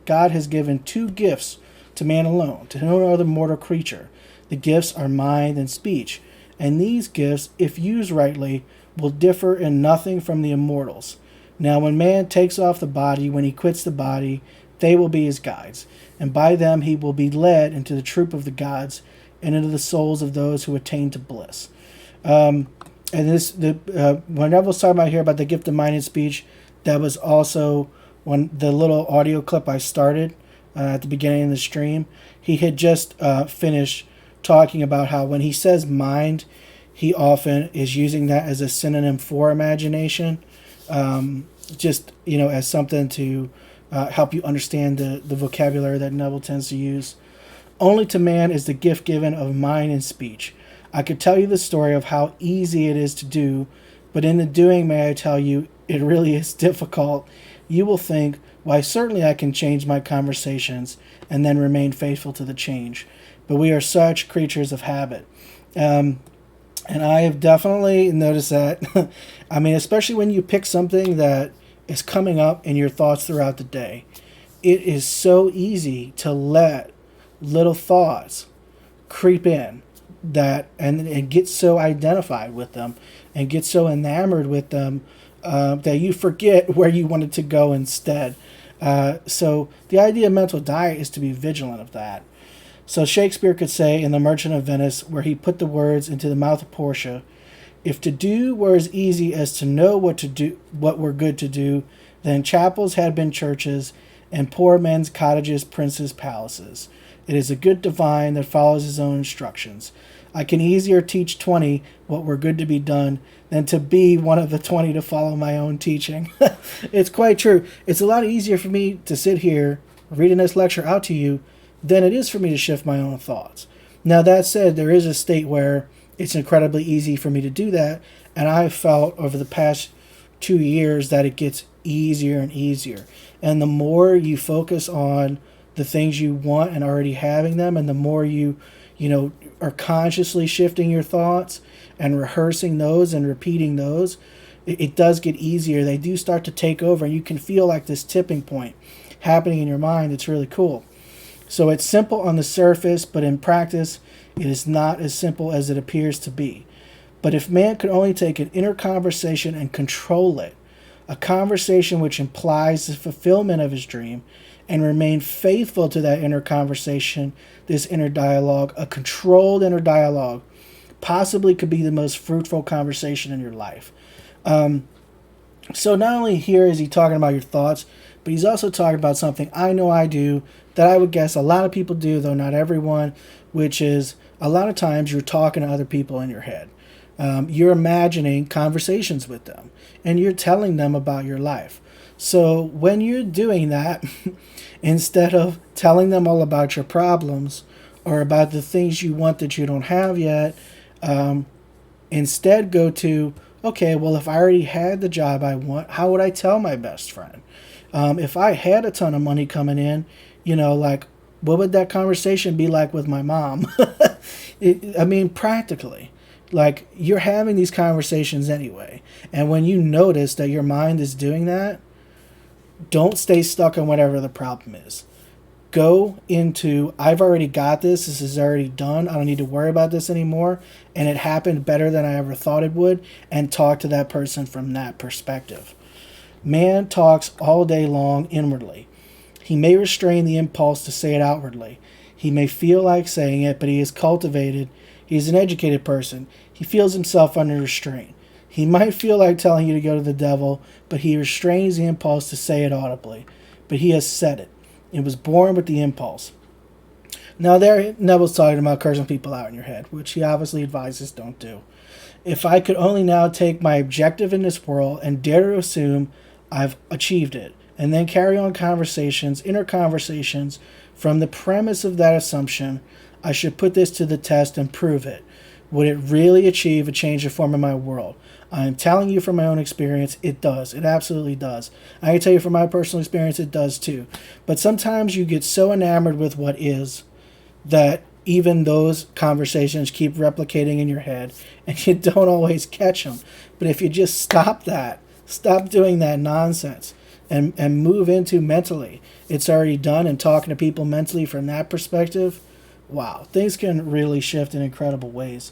God has given two gifts to man alone, to no other mortal creature. The gifts are mind and speech, and these gifts, if used rightly, will differ in nothing from the immortals. Now, when man takes off the body, when he quits the body, they will be his guides, and by them he will be led into the troop of the gods and into the souls of those who attain to bliss. And when Neville's talking about here about the gift of mind and speech, that was also when the little audio clip I started at the beginning of the stream. He had just finished talking about how when he says mind, he often is using that as a synonym for imagination, just as something to help you understand the vocabulary that Neville tends to use. Only to man is the gift given of mind and speech. I could tell you the story of how easy it is to do, but in the doing, may I tell you, it really is difficult. You will think, why, certainly I can change my conversations and then remain faithful to the change. But we are such creatures of habit. And I have definitely noticed that. I mean, especially when you pick something that is coming up in your thoughts throughout the day, it is so easy to let little thoughts creep in and get so identified with them and get so enamored with them that you forget where you wanted to go instead. So the idea of mental diet is to be vigilant of that. So Shakespeare could say in The Merchant of Venice, where he put the words into the mouth of Portia, if to do were as easy as to know what were good to do, then chapels had been churches, and poor men's cottages princes' palaces. It is a good divine that follows his own instructions. I can easier teach 20 what were good to be done than to be one of the 20 to follow my own teaching. It's quite true. It's a lot easier for me to sit here reading this lecture out to you than it is for me to shift my own thoughts. Now, that said, there is a state where it's incredibly easy for me to do that, and I've felt over the past 2 years that it gets easier and easier. And the more you focus on the things you want and already having them, and the more you are consciously shifting your thoughts and rehearsing those and repeating those, it does get easier. They do start to take over, and you can feel like this tipping point happening in your mind. It's really cool. So it's simple on the surface, but in practice, it is not as simple as it appears to be. But if man could only take an inner conversation and control it, a conversation which implies the fulfillment of his dream, and remain faithful to that inner conversation, this inner dialogue, a controlled inner dialogue, possibly could be the most fruitful conversation in your life. So not only here is he talking about your thoughts, but he's also talking about something I know I do, that I would guess a lot of people do, though not everyone, which is a lot of times you're talking to other people in your head. You're imagining conversations with them, and you're telling them about your life. So when you're doing that, instead of telling them all about your problems or about the things you want that you don't have yet, instead go to, okay, well, if I already had the job I want, how would I tell my best friend? If I had a ton of money coming in, what would that conversation be like with my mom? Practically. Like, you're having these conversations anyway. And when you notice that your mind is doing that, don't stay stuck on whatever the problem is. Go into, I've already got this. This is already done. I don't need to worry about this anymore. And it happened better than I ever thought it would. And talk to that person from that perspective. Man talks all day long inwardly. He may restrain the impulse to say it outwardly. He may feel like saying it, but he is cultivated. He is an educated person. He feels himself under restraint. He might feel like telling you to go to the devil, but he restrains the impulse to say it audibly. But he has said it. It was born with the impulse. Now there, Neville's talking about cursing people out in your head, which he obviously advises don't do. If I could only now take my objective in this world and dare to assume I've achieved it, and then carry on conversations, inner conversations, from the premise of that assumption, I should put this to the test and prove it. Would it really achieve a change of form in my world? I am telling you from my own experience, it does. It absolutely does. I can tell you from my personal experience, it does too. But sometimes you get so enamored with what is that even those conversations keep replicating in your head, and you don't always catch them. But if you just stop that, stop doing that nonsense, and move into mentally. It's already done, and talking to people mentally from that perspective, wow, things can really shift in incredible ways.